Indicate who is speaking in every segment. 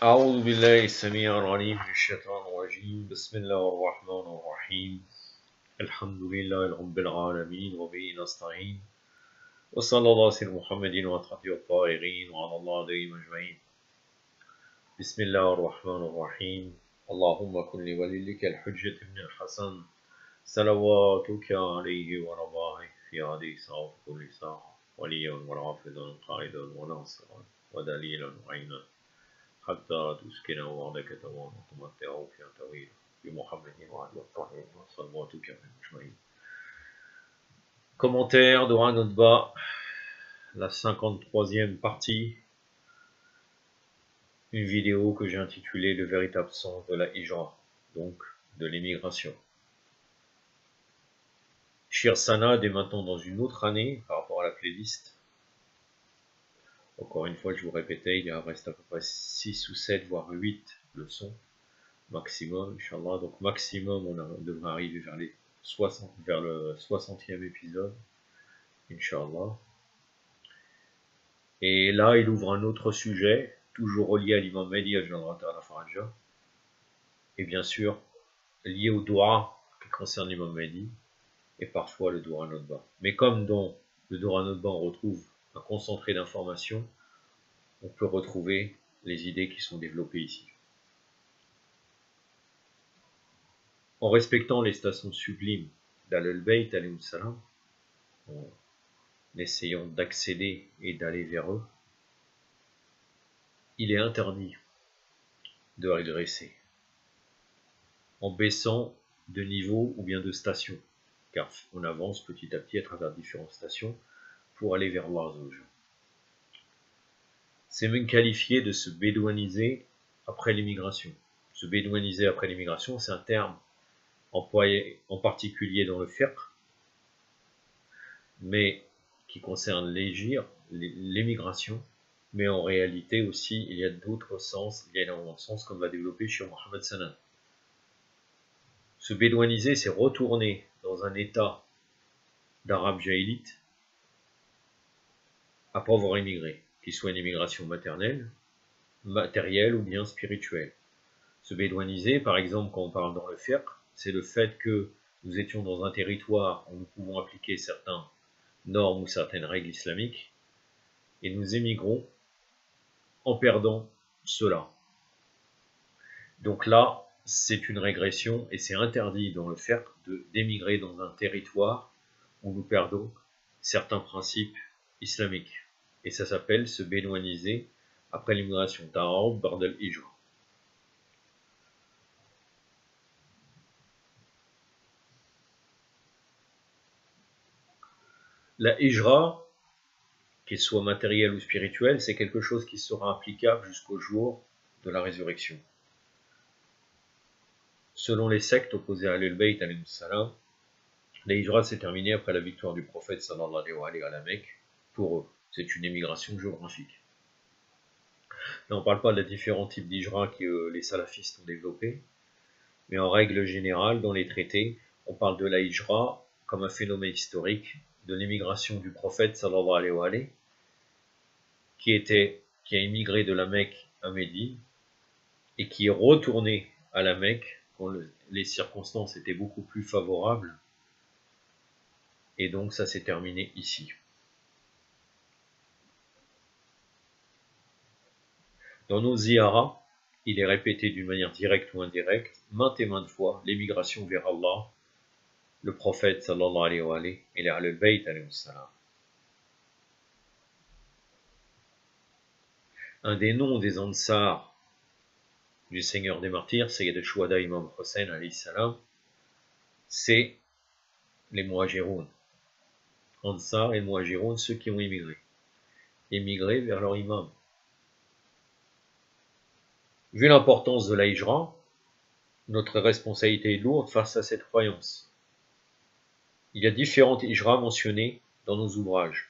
Speaker 1: أعوذ بالله السميع العليم من الشيطان الرجيم بسم الله الرحمن الرحيم الحمد لله رب العالمين وبه نستعين وصلى الله على سيدنا محمد وعلى الطاهرين وعلى الله عليهم أجمعين بسم الله الرحمن الرحيم اللهم كن لوليك الحجة ابن الحسن صلواتك عليه ورضاه في حديث أو في كل ساعة وليا ورافضا قائدا وناصرا ودليلا وعينا حتى تسكن وعدك تمام وتمتع فيها طويلا بمحمد وعلى الطاهرين وصلواتك من أجمعين. Commentaire de Ranotba, la 53e partie, une vidéo que j'ai intitulée Le véritable sens de la hijra, donc de l'émigration. Shir Sanad est maintenant dans une autre année par rapport à la playlist. Encore une fois, je vous répétais, il reste à peu près 6 ou 7, voire 8 leçons maximum, Inch'Allah. Donc maximum, on devrait arriver vers le 60e épisode, Inch'Allah. Et là, il ouvre un autre sujet, toujours relié à l'imam Mahdi al-Faraja, et bien sûr, lié au doua qui concerne l'imam Mahdi, et parfois le doua Notba. Mais comme dans le doua Notba, on retrouve un concentré d'informations, on peut retrouver les idées qui sont développées ici. En respectant les stations sublimes d'Al-Bayt, alayhi salam, en essayant d'accéder et d'aller vers eux, il est interdit de régresser en baissant de niveau ou bien de station, car on avance petit à petit à travers différentes stations pour aller vers Allah. C'est même qualifié de se bédouaniser après l'immigration. Se bédouaniser après l'immigration, c'est un terme employé en particulier dans le fiqh, mais qui concerne l'émigration, mais en réalité aussi, il y a d'autres sens, il y a un sens comme va développer chez Mohamed Sanad. Se bédouaniser, c'est retourner dans un état d'arabe jaïlite après avoir immigré, qu'il soit une immigration matérielle ou bien spirituelle. Se bédouaniser, par exemple, quand on parle dans le fiqh, c'est le fait que nous étions dans un territoire où nous pouvons appliquer certaines normes ou certaines règles islamiques, et nous émigrons en perdant cela. Donc là, c'est une régression, et c'est interdit dans le fiqh d'émigrer dans un territoire où nous perdons certains principes islamiques. Et ça s'appelle se bédouaniser après l'immigration. Ta'arab ba'da al-hijra. La hijra, qu'elle soit matérielle ou spirituelle, c'est quelque chose qui sera applicable jusqu'au jour de la résurrection. Selon les sectes opposées à Ahlul-Bayt, alayhi salam, la hijra s'est terminée après la victoire du prophète sallallahu alayhi wa alayhi à la Mecque. Pour eux, c'est une émigration géographique. Là, on ne parle pas des différents types d'hijra que les salafistes ont développés, mais en règle générale, dans les traités, on parle de la hijra comme un phénomène historique de l'émigration du prophète sallallahu alayhi wa alayhi, qui a immigré de la Mecque à Médine et qui est retourné à la Mecque quand les circonstances étaient beaucoup plus favorables, et donc ça s'est terminé ici. Dans nos ziyaras, il est répété d'une manière directe ou indirecte, maintes et maintes fois, l'émigration vers Allah, le prophète sallallahu alayhi wa alayhi et les Ahlul-Bayt alayhi salam. Un des noms des Ansar du Seigneur des Martyrs, Sayyid al-Shuhada Imam Hussein alayhi salam, c'est les Muhajiroun. Ansar et Muhajiroun, ceux qui ont émigré vers leur imam. Vu l'importance de la hijra, notre responsabilité est lourde face à cette croyance. Il y a différentes hijras mentionnées dans nos ouvrages.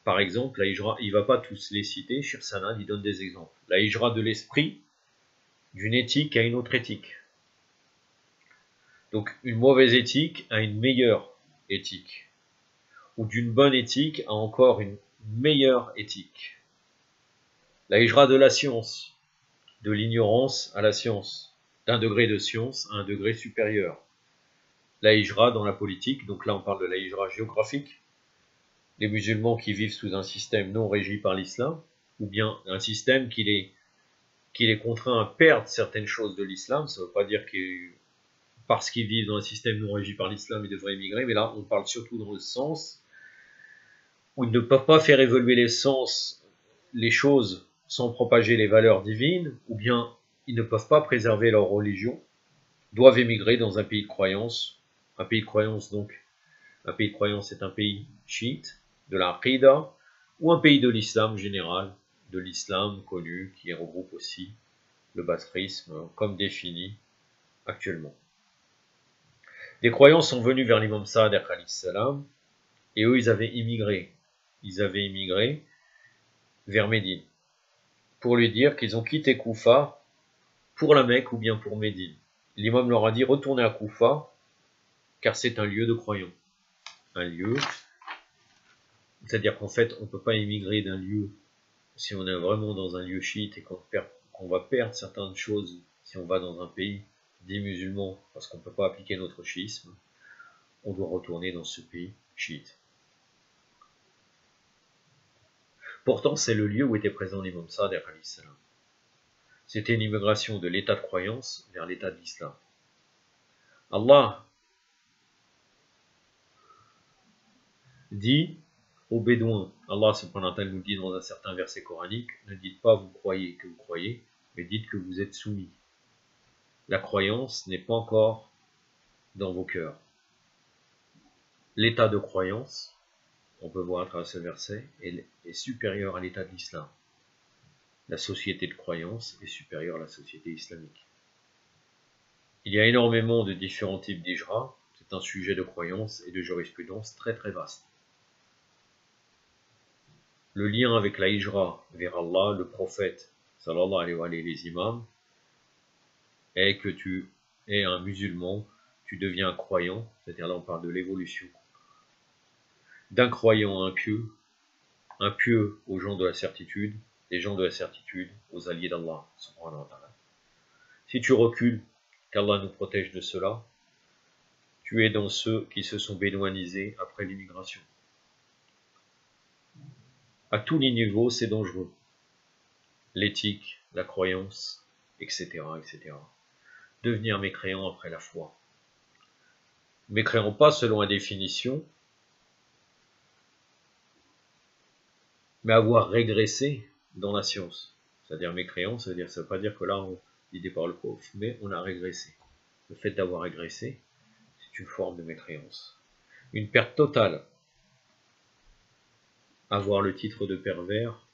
Speaker 1: Par exemple, la hijra, il ne va pas tous les citer, Shir Sanad, il donne des exemples. La hijra de l'esprit, d'une éthique à une autre éthique. Donc, une mauvaise éthique à une meilleure éthique. Ou d'une bonne éthique à encore une meilleure éthique. La hijra de la science, de l'ignorance à la science, d'un degré de science à un degré supérieur. La hijra dans la politique, donc là on parle de la hijra géographique, les musulmans qui vivent sous un système non régi par l'islam, ou bien un système qui les contraint à perdre certaines choses de l'islam. Ça ne veut pas dire que parce qu'ils vivent dans un système non régi par l'islam, ils devraient émigrer, mais là on parle surtout dans le sens où ils ne peuvent pas faire évoluer les choses sans propager les valeurs divines, ou bien ils ne peuvent pas préserver leur religion, doivent émigrer dans un pays de croyance. Un pays de croyance, donc, un pays de croyance, c'est un pays chiite, de la Aqidah, ou un pays de l'islam général, de l'islam connu, qui regroupe aussi le basrisme, comme défini actuellement. Des croyants sont venus vers l'imam Sa'd salam, et eux, ils avaient immigré. Ils avaient immigré vers Médine, pour lui dire qu'ils ont quitté Koufa pour la Mecque ou bien pour Médine. L'imam leur a dit, retournez à Koufa, car c'est un lieu de croyants. Un lieu, c'est-à-dire qu'en fait, on ne peut pas émigrer d'un lieu, si on est vraiment dans un lieu chiite et qu'on va perdre certaines choses, si on va dans un pays dit musulman, parce qu'on ne peut pas appliquer notre chiisme, on doit retourner dans ce pays chiite. Pourtant, c'est le lieu où était présent l'imam Sa'd alayhi salam. C'était une immigration de l'état de croyance vers l'état de l'islam. Allah dit aux Bédouins, Allah subhanahu wa ta'ala nous dit dans un certain verset coranique, ne dites pas vous croyez que vous croyez, mais dites que vous êtes soumis. La croyance n'est pas encore dans vos cœurs. L'état de croyance, on peut voir à travers ce verset, est supérieur à l'état de l'islam. La société de croyance est supérieure à la société islamique. Il y a énormément de différents types d'hijra, c'est un sujet de croyance et de jurisprudence très très vaste. Le lien avec la hijra vers Allah, le prophète, sallallahu alayhi wa alayhi, les imams, est que tu es un musulman, tu deviens un croyant, c'est-à-dire là on parle de l'évolution, d'un croyant à un pieux aux gens de la certitude, des gens de la certitude aux alliés d'Allah, subhanahu wa ta'ala. Si tu recules, qu'Allah nous protège de cela, tu es dans ceux qui se sont bédouanisés après l'immigration. À tous les niveaux, c'est dangereux. L'éthique, la croyance, etc., etc. Devenir mécréant après la foi. Mécréant pas selon la définition, mais avoir régressé dans la science. C'est-à-dire mécréant, ça veut pas dire que là, on guidé par le prof, mais on a régressé. Le fait d'avoir régressé, c'est une forme de mécréance. Une perte totale. Avoir le titre de pervers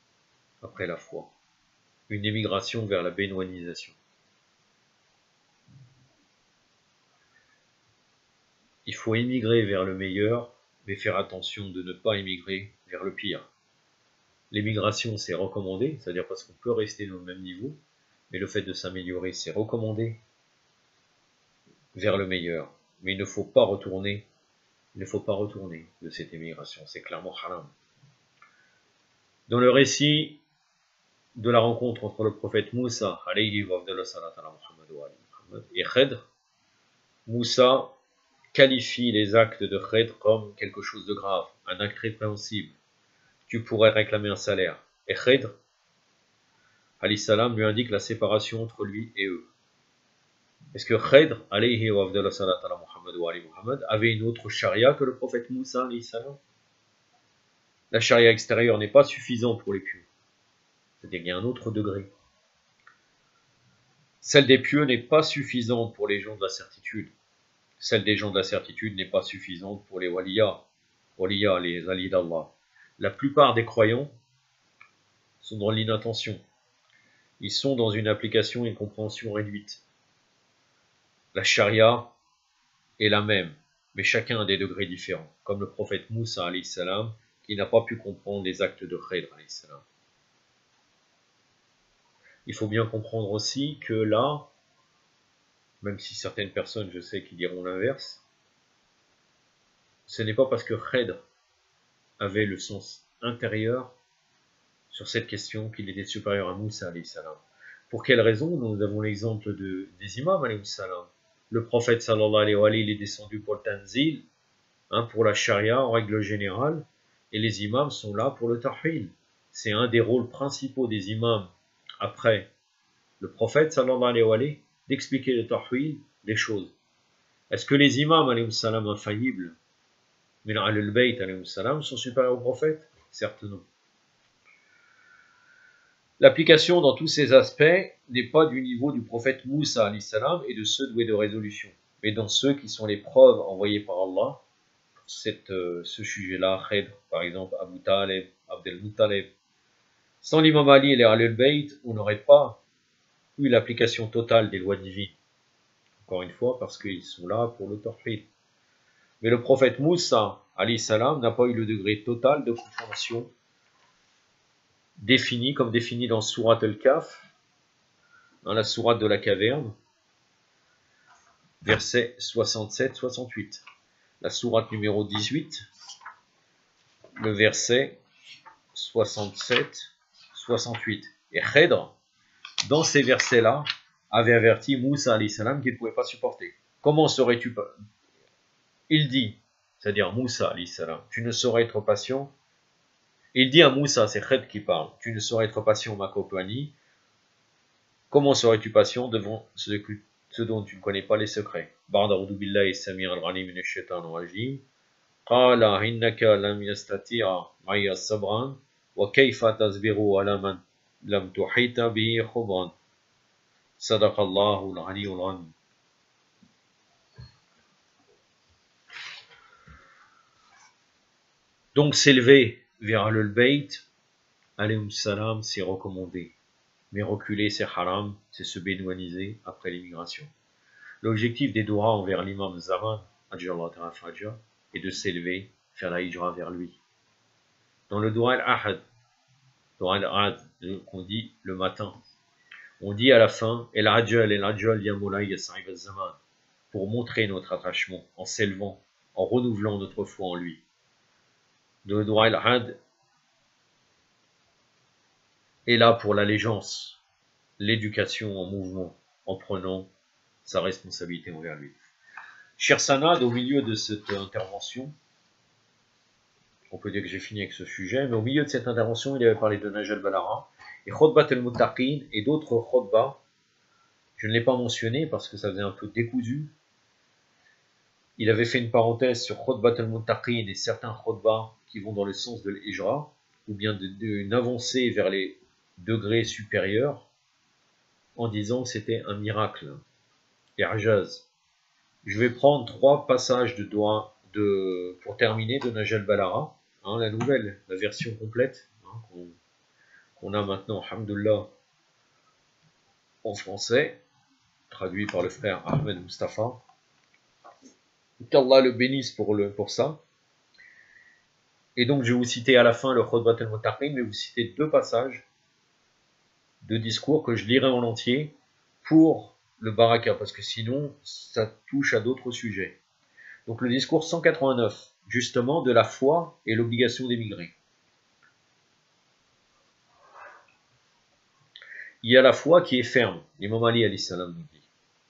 Speaker 1: après la foi. Une émigration vers la bédouanisation. Il faut émigrer vers le meilleur, mais faire attention de ne pas émigrer vers le pire. L'émigration, c'est recommandé, c'est-à-dire parce qu'on peut rester dans le même niveau, mais le fait de s'améliorer, c'est recommandé vers le meilleur. Mais il ne faut pas retourner de cette émigration, c'est clairement haram. Dans le récit de la rencontre entre le prophète Moussa, alayhi wa Muhammad, et Khidr, Moussa qualifie les actes de Khidr comme quelque chose de grave, un acte répréhensible. Tu pourrais réclamer un salaire. Et Khidr, alayhi salam, lui indique la séparation entre lui et eux. Est-ce que Khidr, alayhi wa Muhammad, avait une autre charia que le prophète Moussa, alayhi salam? La charia extérieure n'est pas suffisante pour les pieux. C'est-à-dire qu'il y a un autre degré. Celle des pieux n'est pas suffisante pour les gens de la certitude. Celle des gens de la certitude n'est pas suffisante pour les waliyas, les alliés d'Allah. La plupart des croyants sont dans l'inattention. Ils sont dans une application et une compréhension réduite. La charia est la même, mais chacun a des degrés différents, comme le prophète Moussa alayhi salam, qui n'a pas pu comprendre les actes de Khidr alayhi salam. Il faut bien comprendre aussi que là, même si certaines personnes, je sais, qui diront l'inverse, ce n'est pas parce que Khidr avait le sens intérieur sur cette question qu'il était supérieur à Moussa alayhi salam. Pour quelle raison? Nous avons l'exemple des imams alayhi salam. Le prophète sallallahu alayhi wa sallam, il est descendu pour le tanzil, pour la charia en règle générale, et les imams sont là pour le tahwil. C'est un des rôles principaux des imams après le prophète sallallahu alayhi wa sallam, d'expliquer le tahwil des choses. Est-ce que les imams alayhi salam infaillibles, min al bayt alayhi salam, sont supérieurs au prophète? Certes non. L'application dans tous ces aspects n'est pas du niveau du prophète Moussa alayhi salam et de ceux doués de résolution, mais dans ceux qui sont les preuves envoyées par Allah pour ce sujet-là, Khidr, par exemple, Abu Talib, Abdel Muttalib. Sans l'imam Ali et les Ahlul Bayt, on n'aurait pas eu l'application totale des lois divines. Encore une fois, parce qu'ils sont là pour le tawhid. Mais le prophète Moussa alayhi salam n'a pas eu le degré total de compréhension défini comme défini dans Surat al-Kaf, dans la sourate de la caverne, versets 67-68. La sourate numéro 18, le verset 67-68. Et Khidr, dans ces versets-là, avait averti Moussa alayhi salam qu'il ne pouvait pas supporter. Comment saurais-tu pas? Il dit, c'est-à-dire Moussa alayhi salam, tu ne saurais être patient. Il dit à Moussa, c'est Khidr qui parle, tu ne saurais être patient ma compagnie. Comment serais-tu patient devant ce dont tu ne connais pas les secrets? Ba'da a'udhu billahi samir al-ghalim minash shaitanir rajim. Qala innaka lam yastati'a ma'iya sabran wa kayfa tasbiru ala man lam tuhita bihi khubran. Sadaqallahu al-aliyyul azim. Donc s'élever vers le Bayt, alayhi salam, c'est recommandé. Mais reculer, c'est haram, c'est se bédouaniser après l'immigration. L'objectif des doigts envers l'imam Zaman, est de s'élever, faire la hijra vers lui. Dans le doigt al-ahad, qu'on dit le matin, on dit à la fin, pour montrer notre attachement, en s'élevant, en renouvelant notre foi en lui. Le doigt al-ahad est là pour l'allégeance, l'éducation en mouvement, en prenant sa responsabilité envers lui. Cher Sanad, au milieu de cette intervention, on peut dire que j'ai fini avec ce sujet, mais au milieu de cette intervention, il avait parlé de Najal Balara, et Khutbat al-Muttaqin, et d'autres khutbas. Je ne l'ai pas mentionné parce que ça faisait un peu décousu. Il avait fait une parenthèse sur Khutbat al-Muttaqin et certains khutbas qui vont dans le sens de l'Hijra, ou bien d'une avancée vers les degrés supérieurs, en disant que c'était un miracle. I'jaz. Je vais prendre 3 passages pour terminer de Najal Balara, la nouvelle, la version complète, qu'on a maintenant, alhamdoulilah, en français, traduit par le frère Ahmed Mustafa. Qu'Allah le bénisse pour ça. Et donc je vais vous citer à la fin le Khutbat al-Muttaqin, mais vous citer 2 passages de discours que je lirai en entier pour le baraka, parce que sinon ça touche à d'autres sujets. Donc le discours 189, justement, de la foi et l'obligation d'émigrer. Il y a la foi qui est ferme, l'imam Ali alayhi salam nous dit,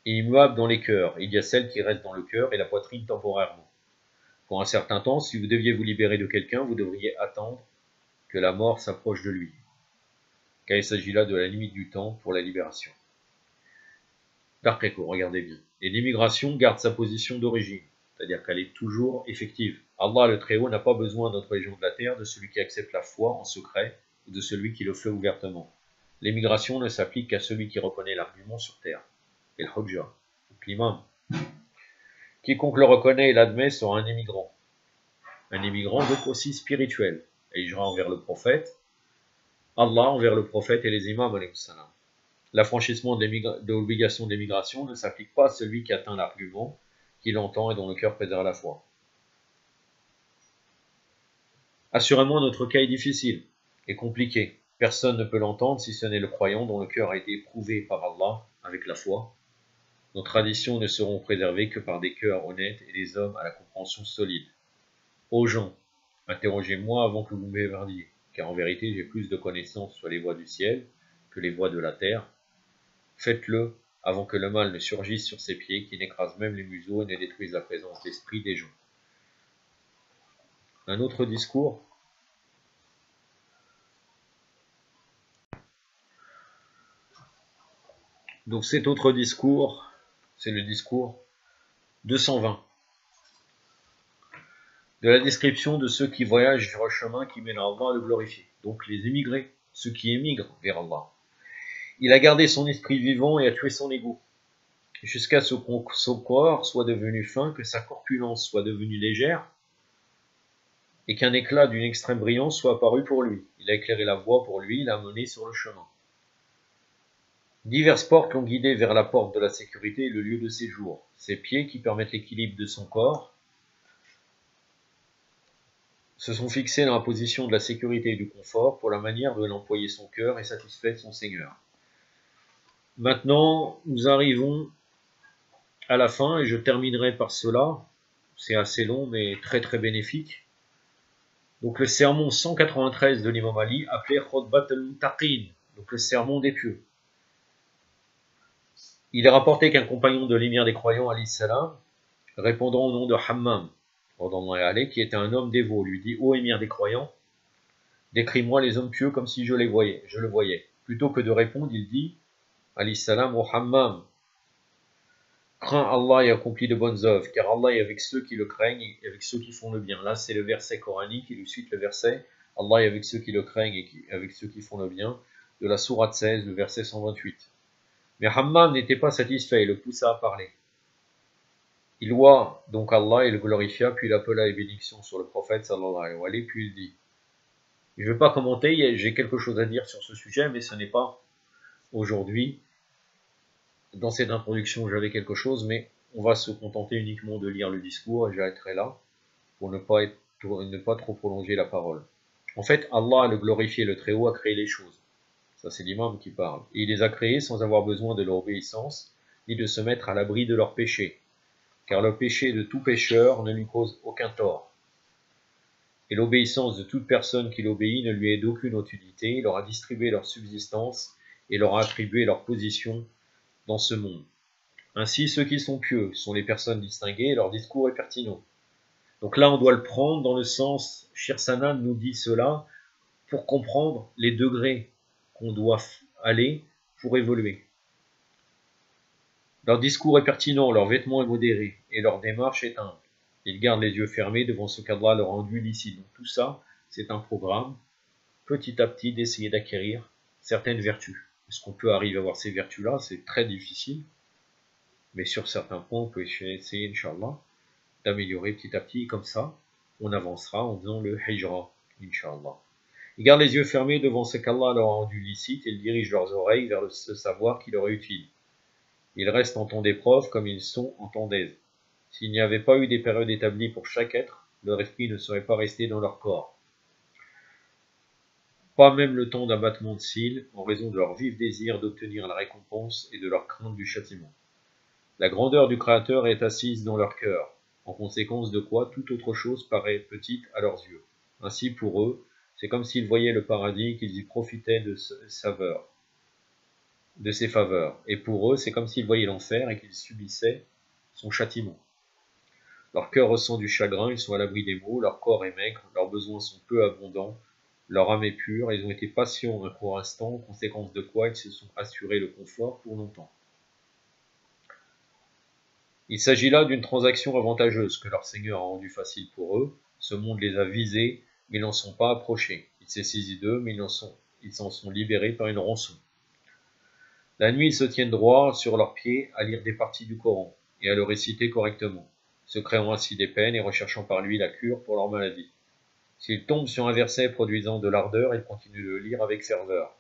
Speaker 1: et immuable dans les cœurs. Il y a celle qui reste dans le cœur et la poitrine temporairement. Pour un certain temps, si vous deviez vous libérer de quelqu'un, vous devriez attendre que la mort s'approche de lui, car il s'agit là de la limite du temps pour la libération. Darkeko, regardez bien. Et l'immigration garde sa position d'origine, c'est-à-dire qu'elle est toujours effective. Allah le Très-Haut n'a pas besoin d'autre légion de la terre, de celui qui accepte la foi en secret ou de celui qui le fait ouvertement. L'émigration ne s'applique qu'à celui qui reconnaît l'argument sur terre. Et le Hujja, l'imam. Quiconque le reconnaît et l'admet sera un émigrant. Un émigrant donc aussi spirituel. Et il ira envers le prophète, Allah envers le prophète et les imams alayhi salam. L'affranchissement de l'obligation d'émigration ne s'applique pas à celui qui atteint l'argument, qui l'entend et dont le cœur préserve la foi. Assurément, notre cas est difficile et compliqué. Personne ne peut l'entendre si ce n'est le croyant dont le cœur a été éprouvé par Allah avec la foi. Nos traditions ne seront préservées que par des cœurs honnêtes et des hommes à la compréhension solide. Ô gens, interrogez-moi avant que vous m'évardiez. car en vérité j'ai plus de connaissances sur les voies du ciel que les voies de la terre. Faites-le avant que le mal ne surgisse sur ses pieds, qui n'écrase même les museaux et ne détruise la présence d'esprit des gens. Un autre discours. Donc cet autre discours, c'est le discours 220. De la description de ceux qui voyagent sur un chemin qui mène à Allah à le glorifier. Donc les émigrés, ceux qui émigrent vers Allah. Il a gardé son esprit vivant et a tué son ego, jusqu'à ce que son corps soit devenu fin, que sa corpulence soit devenue légère, et qu'un éclat d'une extrême brillance soit apparu pour lui. Il a éclairé la voie pour lui, il l'a mené sur le chemin. Diverses portes l'ont guidé vers la porte de la sécurité et le lieu de séjour. Ses pieds, qui permettent l'équilibre de son corps, se sont fixés dans la position de la sécurité et du confort pour la manière de l'employer son cœur et satisfaire son Seigneur. Maintenant, nous arrivons à la fin et je terminerai par cela. C'est assez long mais très très bénéfique. Donc le sermon 193 de l'imam Ali, appelé Khutbat al-Muttaqin, donc le sermon des pieux. Il est rapporté qu'un compagnon de l'émir des croyants, alayhi salam, répondant au nom de Hammam, qui était un homme dévot, lui dit: ô émir des croyants, décris-moi les hommes pieux comme si je le voyais. Plutôt que de répondre, il dit, alayhi salam, ô Hammam, crains Allah et accomplis de bonnes œuvres, car Allah est avec ceux qui le craignent et avec ceux qui font le bien. Là, c'est le verset coranique, et lui suite le verset, Allah est avec ceux qui le craignent et avec ceux qui font le bien, de la sourate 16, le verset 128. Mais Hammam n'était pas satisfait, il le poussa à parler. Il loua donc Allah et le glorifia, puis il appela les bénédictions sur le prophète, sallallahu alayhi wa sallam, puis il dit, je ne vais pas commenter, j'ai quelque chose à dire sur ce sujet, mais ce n'est pas aujourd'hui. Dans cette introduction, j'avais quelque chose, mais on va se contenter uniquement de lire le discours, et j'arrêterai là, pour ne pas trop prolonger la parole. En fait, Allah, le glorifié, le Très-Haut, a créé les choses. Ça, c'est l'imam qui parle. Et il les a créées sans avoir besoin de leur obéissance, ni de se mettre à l'abri de leurs péchés. Car le péché de tout pécheur ne lui cause aucun tort. Et l'obéissance de toute personne qui l'obéit ne lui est d'aucune utilité. Il leur a distribué leur subsistance et leur a attribué leur position dans ce monde. Ainsi, ceux qui sont pieux sont les personnes distinguées et leur discours est pertinent. Donc là, on doit le prendre dans le sens, Shir Sanad nous dit cela, pour comprendre les degrés qu'on doit aller pour évoluer. Leur discours est pertinent, leur vêtement est modéré, et leur démarche est humble. Ils gardent les yeux fermés devant ce qu'Allah leur a rendu licite. Donc tout ça, c'est un programme, petit à petit, d'essayer d'acquérir certaines vertus. Est-ce qu'on peut arriver à avoir ces vertus-là? C'est très difficile, mais sur certains points, on peut essayer, Inch'Allah, d'améliorer petit à petit, comme ça, on avancera en faisant le hijra, Inch'Allah. Ils gardent les yeux fermés devant ce qu'Allah leur a rendu licite et ils dirigent leurs oreilles vers ce savoir qui leur est utile. Ils restent en temps d'épreuve comme ils sont en temps d'aise. S'il n'y avait pas eu des périodes établies pour chaque être, leur esprit ne serait pas resté dans leur corps. Pas même le temps d'abattement de cils, en raison de leur vif désir d'obtenir la récompense et de leur crainte du châtiment. La grandeur du Créateur est assise dans leur cœur, en conséquence de quoi toute autre chose paraît petite à leurs yeux. Ainsi pour eux, c'est comme s'ils voyaient le paradis et qu'ils y profitaient de ses faveurs. Et pour eux, c'est comme s'ils voyaient l'enfer et qu'ils subissaient son châtiment. Leur cœur ressent du chagrin, ils sont à l'abri des maux, leur corps est maigre, leurs besoins sont peu abondants, leur âme est pure, ils ont été patients un court instant, en conséquence de quoi ils se sont assurés le confort pour longtemps. Il s'agit là d'une transaction avantageuse que leur Seigneur a rendue facile pour eux. Ce monde les a visés, mais ils n'en sont pas approchés. Il s'est saisi d'eux, mais ils s'en sont libérés par une rançon. La nuit, ils se tiennent droit sur leurs pieds à lire des parties du Coran et à le réciter correctement, se créant ainsi des peines et recherchant par lui la cure pour leur maladie. S'ils tombent sur un verset produisant de l'ardeur, ils continuent de le lire avec ferveur.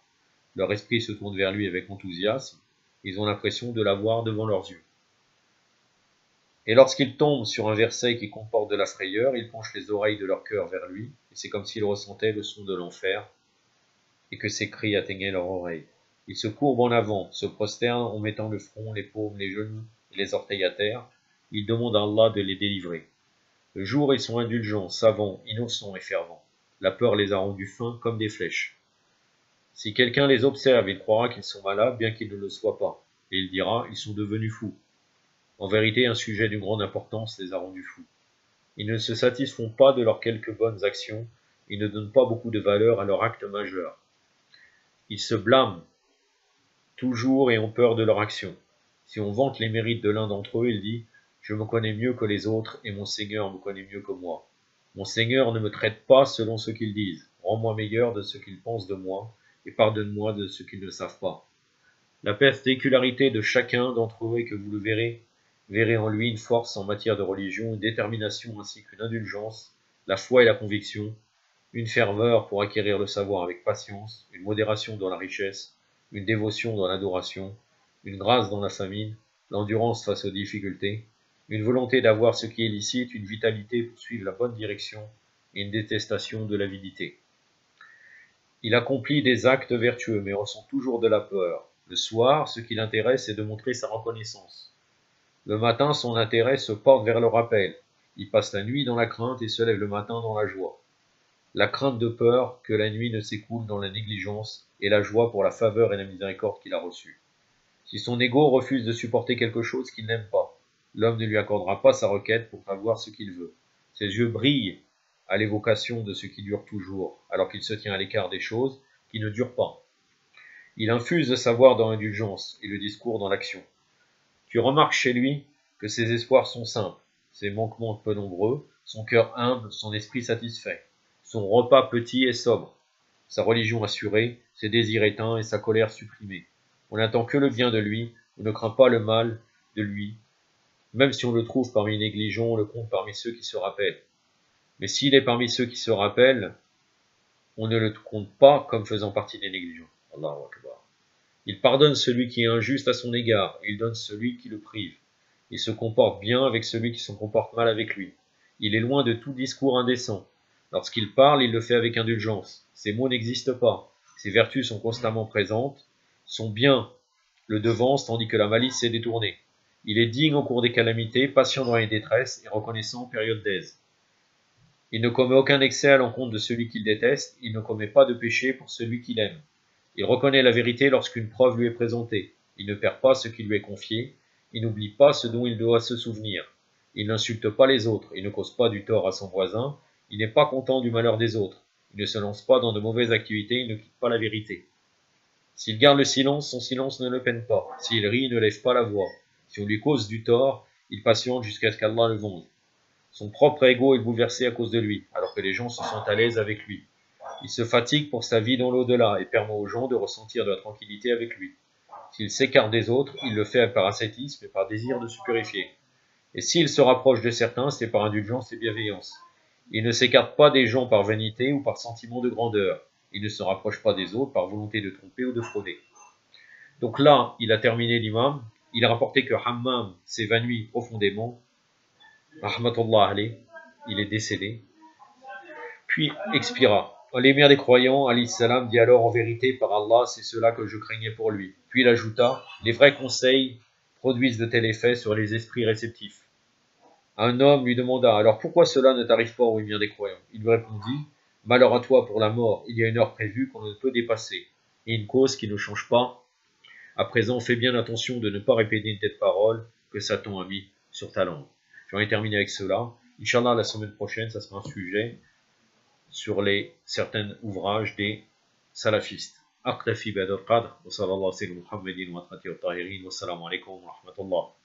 Speaker 1: Leur esprit se tourne vers lui avec enthousiasme, ils ont l'impression de l'avoir devant leurs yeux. Et lorsqu'ils tombent sur un verset qui comporte de la frayeur, ils penchent les oreilles de leur cœur vers lui, et c'est comme s'ils ressentaient le son de l'enfer, et que ses cris atteignaient leur oreille. Ils se courbent en avant, se prosternent en mettant le front, les paumes, les genoux et les orteils à terre. Ils demandent à Allah de les délivrer. Le jour, ils sont indulgents, savants, innocents et fervents. La peur les a rendus fins comme des flèches. Si quelqu'un les observe, il croira qu'ils sont malades, bien qu'ils ne le soient pas, et il dira, ils sont devenus fous. En vérité, un sujet d'une grande importance les a rendus fous. Ils ne se satisfont pas de leurs quelques bonnes actions, ils ne donnent pas beaucoup de valeur à leur acte majeur. Ils se blâment toujours et ont peur de leur action. Si on vante les mérites de l'un d'entre eux, il dit « Je me connais mieux que les autres et mon Seigneur me connaît mieux que moi. Mon Seigneur ne me traite pas selon ce qu'ils disent. Rends-moi meilleur de ce qu'ils pensent de moi et pardonne-moi de ce qu'ils ne savent pas. » La particularité de chacun d'entre eux est que vous le verrez en lui une force en matière de religion, une détermination ainsi qu'une indulgence, la foi et la conviction, une ferveur pour acquérir le savoir avec patience, une modération dans la richesse, une dévotion dans l'adoration, une grâce dans la famine, l'endurance face aux difficultés, une volonté d'avoir ce qui est licite, une vitalité pour suivre la bonne direction et une détestation de l'avidité. Il accomplit des actes vertueux, mais ressent toujours de la peur. Le soir, ce qui l'intéresse est de montrer sa reconnaissance. Le matin, son intérêt se porte vers le rappel. Il passe la nuit dans la crainte et se lève le matin dans la joie. La crainte de peur que la nuit ne s'écoule dans la négligence et la joie pour la faveur et la miséricorde qu'il a reçue. Si son ego refuse de supporter quelque chose qu'il n'aime pas, l'homme ne lui accordera pas sa requête pour avoir ce qu'il veut. Ses yeux brillent à l'évocation de ce qui dure toujours, alors qu'il se tient à l'écart des choses qui ne durent pas. Il infuse le savoir dans l'indulgence et le discours dans l'action. Tu remarques chez lui que ses espoirs sont simples, ses manquements peu nombreux, son cœur humble, son esprit satisfait, son repas petit et sobre, sa religion assurée, ses désirs éteints et sa colère supprimée. On n'attend que le bien de lui, on ne craint pas le mal de lui. Même si on le trouve parmi les négligents, on le compte parmi ceux qui se rappellent. Mais s'il est parmi ceux qui se rappellent, on ne le compte pas comme faisant partie des négligents. Allahu Akbar. Il pardonne celui qui est injuste à son égard, et il donne celui qui le prive. Il se comporte bien avec celui qui se comporte mal avec lui. Il est loin de tout discours indécent. Lorsqu'il parle, il le fait avec indulgence. Ses mots n'existent pas. Ses vertus sont constamment présentes. Son bien le devance, tandis que la malice est détournée. Il est digne au cours des calamités, patient dans les détresses et reconnaissant en période d'aise. Il ne commet aucun excès à l'encontre de celui qu'il déteste, il ne commet pas de péché pour celui qu'il aime. Il reconnaît la vérité lorsqu'une preuve lui est présentée. Il ne perd pas ce qui lui est confié, il n'oublie pas ce dont il doit se souvenir. Il n'insulte pas les autres, il ne cause pas du tort à son voisin, il n'est pas content du malheur des autres, il ne se lance pas dans de mauvaises activités, il ne quitte pas la vérité. S'il garde le silence, son silence ne le peine pas. S'il rit, il ne lève pas la voix. Si on lui cause du tort, il patiente jusqu'à ce qu'Allah le venge. Son propre ego est bouleversé à cause de lui, alors que les gens se sentent à l'aise avec lui. Il se fatigue pour sa vie dans l'au-delà et permet aux gens de ressentir de la tranquillité avec lui. S'il s'écarte des autres, il le fait par ascétisme et par désir de se purifier. Et s'il se rapproche de certains, c'est par indulgence et bienveillance. Il ne s'écarte pas des gens par vanité ou par sentiment de grandeur. Il ne se rapproche pas des autres par volonté de tromper ou de frauder. Donc là, il a terminé l'imam. Il a rapporté que Hammam s'évanouit profondément. Rahmatullah alayh, il est décédé. Puis expira. L'émir des croyants, alayhi salam, dit alors en vérité par Allah, c'est cela que je craignais pour lui. Puis il ajouta, les vrais conseils produisent de tels effets sur les esprits réceptifs. Un homme lui demanda, alors pourquoi cela ne t'arrive pas au émir des croyants? Il lui répondit, malheur à toi pour la mort, il y a une heure prévue qu'on ne peut dépasser, et une cause qui ne change pas. À présent, fais bien attention de ne pas répéter une telle parole que Satan a mis sur ta langue. J'en ai terminé avec cela. Inch'Allah, la semaine prochaine, ça sera un sujet sur certains ouvrages des salafistes. أقتفي بهذا القدر وصلى الله على سيدنا محمد وعلى آله الطاهرين والسلام عليكم ورحمة الله.